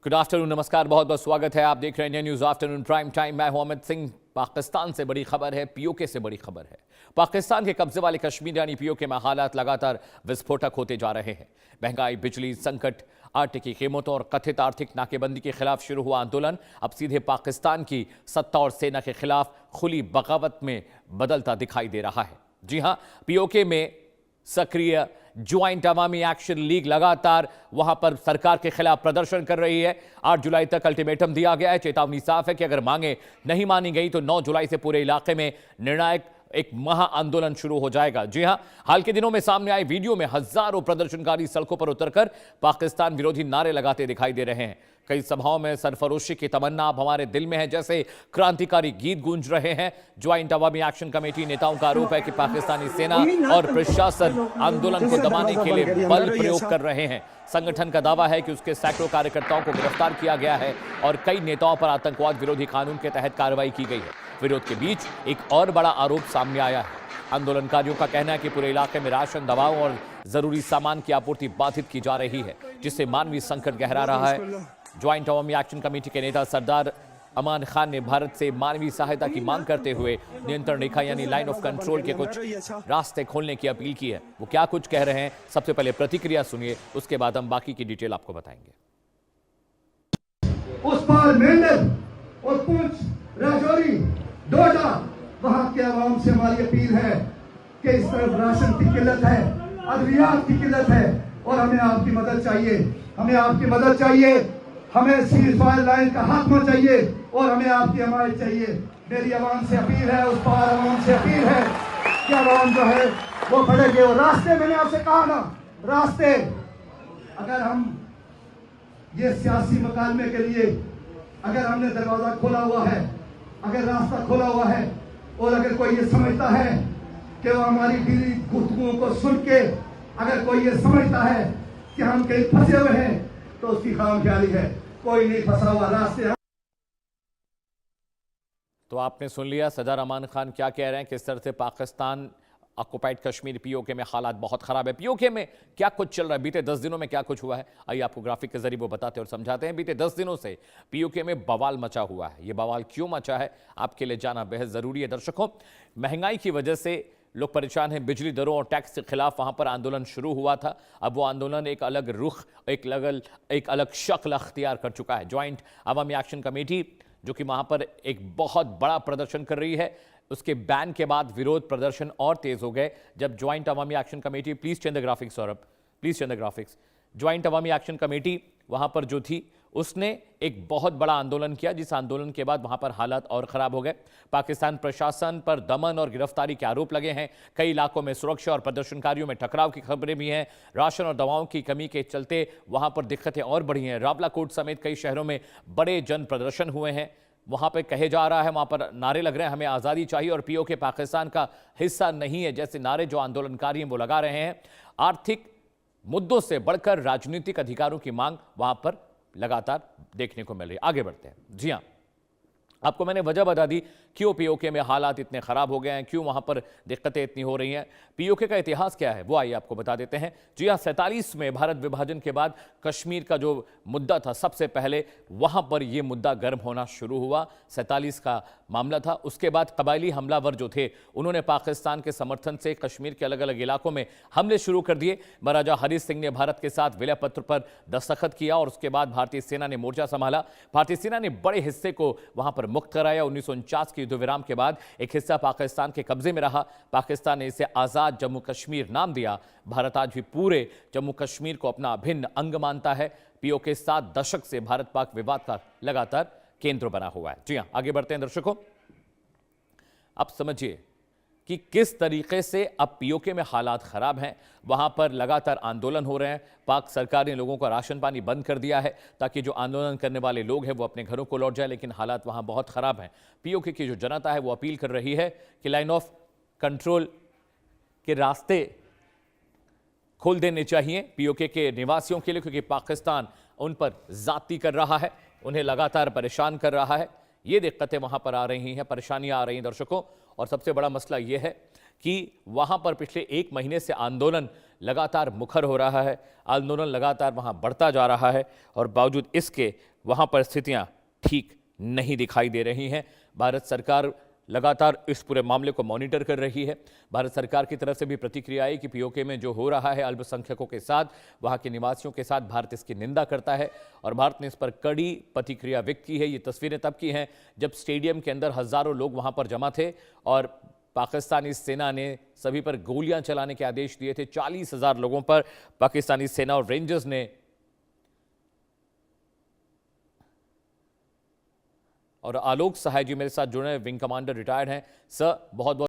Good afternoon, नमस्कार, बहुत बहुत स्वागत है। आप देख रहे हैं न्यूज आफ्टरनून प्राइम टाइम। मैं हूं अमित सिंह। पाकिस्तान से बड़ी खबर है, पीओके से बड़ी खबर है। पाकिस्तान के कब्जे वाले कश्मीर यानी पीओके में हालात लगातार विस्फोटक होते जा रहे हैं। महंगाई, बिजली संकट, आटे की कीमतों और कथित आर्थिक नाकेबंदी के खिलाफ शुरू हुआ आंदोलन अब सीधे पाकिस्तान की सत्ता और सेना के खिलाफ खुली बगावत में बदलता दिखाई दे रहा है। जी हां, पीओके में सक्रिय ज्वाइंट अवामी एक्शन लीग लगातार वहां पर सरकार के खिलाफ प्रदर्शन कर रही है। 8 जुलाई तक अल्टीमेटम दिया गया है। चेतावनी साफ है कि अगर मांगे नहीं मानी गई तो 9 जुलाई से पूरे इलाके में निर्णायक एक महा आंदोलन शुरू हो जाएगा। जी हां, हाल के दिनों में सामने आए वीडियो में हजारों प्रदर्शनकारी सड़कों पर उतरकर पाकिस्तान विरोधी नारे लगाते दिखाई दे रहे हैं। कई सभाओं में सरफरोशी की तमन्ना अब हमारे दिल में है जैसे क्रांतिकारी गीत गूंज रहे हैं। ज्वाइंट अवामी एक्शन कमेटी नेताओं का आरोप है कि पाकिस्तानी सेना और प्रशासन आंदोलन को दबाने के लिए बल प्रयोग कर रहे हैं। संगठन का दावा है कि उसके सैकड़ों कार्यकर्ताओं को गिरफ्तार किया गया है और कई नेताओं पर आतंकवाद विरोधी कानून के तहत कार्रवाई की गई है। विरोध के बीच एक और बड़ा आरोप सामने आया है। आंदोलनकारियों का कहना है कि पूरे इलाके में राशन, दवाओं और जरूरी सामान की आपूर्ति बाधित की जा रही है, जिससे मानवीय संकट गहरा रहा है। ज्वाइंट अवामी एक्शन कमेटी के नेता सरदार अमान खान ने भारत से मानवीय सहायता की मांग करते हुए नियंत्रण रेखा यानी लाइन ऑफ कंट्रोल के कुछ रास्ते खोलने की अपील की है। वो क्या कुछ कह रहे हैं, सबसे पहले प्रतिक्रिया सुनिए, उसके बाद हम बाकी की डिटेल आपको बताएंगे। उस पार मेंढक और पुंछ, राजौरी, डोडा, वहां के आवाम से हमारी अपील है कि इस तरफ राशन की किल्लत है, अद्वियात की किल्लत है और हमें आपकी मदद चाहिए। हमें आपकी मदद चाहिए। हमें सीज़फायर लाइन का खात्मा चाहिए और हमें आपकी हमायत चाहिए। मेरी आवाम से अपील है, उस पार आवाम से अपील है कि आवाम जो है वो बढ़ेगी। और रास्ते, मैंने आपसे कहा ना, रास्ते अगर हम ये सियासी मुकालमे के लिए अगर हमने दरवाजा खोला हुआ है, अगर रास्ता खोला हुआ है और अगर कोई ये समझता है कि वो हमारी दिली गुफ्तगुओं को सुन के अगर कोई ये समझता है कि हम कहीं फंसे हुए हैं तो उसकी खामख्याली है। कोई नहीं फंसा हुआ, रास्ते। तो आपने सुन लिया सरदार अमान खान क्या कह रहे हैं, किस तरह से पाकिस्तान ऑक्युपाइड कश्मीर पीओके में हालात बहुत खराब है। पीओके में क्या कुछ चल रहा है, बीते 10 दिनों में क्या कुछ हुआ है, आइए आपको ग्राफिक के जरिए वो बताते हैं और समझाते हैं। बीते 10 दिनों से पीओके में बवाल मचा हुआ है। ये बवाल क्यों मचा है आपके लिए जाना बेहद जरूरी है। दर्शकों, महंगाई की वजह से लोग परेशान हैं। बिजली दरों और टैक्स के खिलाफ वहां पर आंदोलन शुरू हुआ था। अब वो आंदोलन एक अलग रुख, एक अलग शक्ल अख्तियार कर चुका है। ज्वाइंट अवामी एक्शन कमेटी जो कि वहां पर एक बहुत बड़ा प्रदर्शन कर रही है, उसके बैन के बाद विरोध प्रदर्शन और तेज हो गए जब joint Awami action committee, please change the graphics Saurabh, please change the graphics. Joint Awami action committee वहां पर जो थी उसने एक बहुत बड़ा आंदोलन किया, जिस आंदोलन के बाद वहां पर हालात और खराब हो गए। पाकिस्तान प्रशासन पर दमन और गिरफ्तारी के आरोप लगे हैं। कई इलाकों में सुरक्षा और प्रदर्शनकारियों में टकराव की खबरें भी हैं। राशन और दवाओं की कमी के चलते वहां पर दिक्कतें और बढ़ी हैं। रावलाकोट समेत कई शहरों में बड़े जन प्रदर्शन हुए हैं। वहां पर कहे जा रहा है, वहां पर नारे लग रहे हैं, हमें आज़ादी चाहिए और पीओके पाकिस्तान का हिस्सा नहीं है, जैसे नारे जो आंदोलनकारी हैं वो लगा रहे हैं। आर्थिक मुद्दों से बढ़कर राजनीतिक अधिकारों की मांग वहां पर लगातार देखने को मिल रही है। आगे बढ़ते हैं। जी हां, आपको मैंने वजह बता दी क्यों पीओके में हालात इतने खराब हो गए हैं, क्यों वहां पर दिक्कतें इतनी हो रही हैं। पीओके का इतिहास क्या है वो आइए आपको बता देते हैं। जी हां, 47 में भारत विभाजन के बाद कश्मीर का जो मुद्दा था, सबसे पहले वहां पर यह मुद्दा गर्म होना शुरू हुआ। 47 का मामला था। उसके बाद कबायली हमलावर जो थे उन्होंने पाकिस्तान के समर्थन से कश्मीर के अलग अलग इलाकों में हमले शुरू कर दिए। महाराजा हरि सिंह ने भारत के साथ विलय पत्र पर दस्तखत किया और उसके बाद भारतीय सेना ने मोर्चा संभाला। भारतीय सेना ने बड़े हिस्से को वहां पर मुक्त कराया। 1949 के युद्ध विराम के बाद एक हिस्सा पाकिस्तान के कब्जे में रहा। पाकिस्तान ने इसे आजाद जम्मू कश्मीर नाम दिया। भारत आज भी पूरे जम्मू कश्मीर को अपना अभिन्न अंग मानता है। पीओके 7 दशक से भारत पाक विवाद का लगातार केंद्र बना हुआ है। जी हां, आगे बढ़ते हैं दर्शकों। अब समझिए कि किस तरीके से अब पीओके में हालात खराब हैं। वहां पर लगातार आंदोलन हो रहे हैं। पाक सरकार ने लोगों का राशन पानी बंद कर दिया है ताकि जो आंदोलन करने वाले लोग हैं वो अपने घरों को लौट जाए, लेकिन हालात वहां बहुत खराब हैं। पीओके की जो जनता है वो अपील कर रही है कि लाइन ऑफ कंट्रोल के रास्ते खोल देने चाहिए पीओके के निवासियों के लिए, क्योंकि पाकिस्तान उन पर जाती कर रहा है, उन्हें लगातार परेशान कर रहा है। ये दिक्कतें वहां पर आ रही हैं, परेशानियां आ रही हैं दर्शकों। और सबसे बड़ा मसला यह है कि वहां पर पिछले 1 महीने से आंदोलन लगातार मुखर हो रहा है, आंदोलन लगातार वहां बढ़ता जा रहा है और बावजूद इसके वहां पर स्थितियां ठीक नहीं दिखाई दे रही हैं। भारत सरकार लगातार इस पूरे मामले को मॉनिटर कर रही है। भारत सरकार की तरफ से भी प्रतिक्रिया आई कि पीओके में जो हो रहा है अल्पसंख्यकों के साथ, वहां के निवासियों के साथ, भारत इसकी निंदा करता है और भारत ने इस पर कड़ी प्रतिक्रिया व्यक्त की है। ये तस्वीरें तब की हैं जब स्टेडियम के अंदर हजारों लोग वहां पर जमा थे और पाकिस्तानी सेना ने सभी पर गोलियां चलाने के आदेश दिए थे। 40,000 लोगों पर पाकिस्तानी सेना और रेंजर्स ने और आलोक सहाय जी मेरे साथ जुड़े हैं, विंग कमांडर रिटायर्ड हैं। सर, बहुत बहुत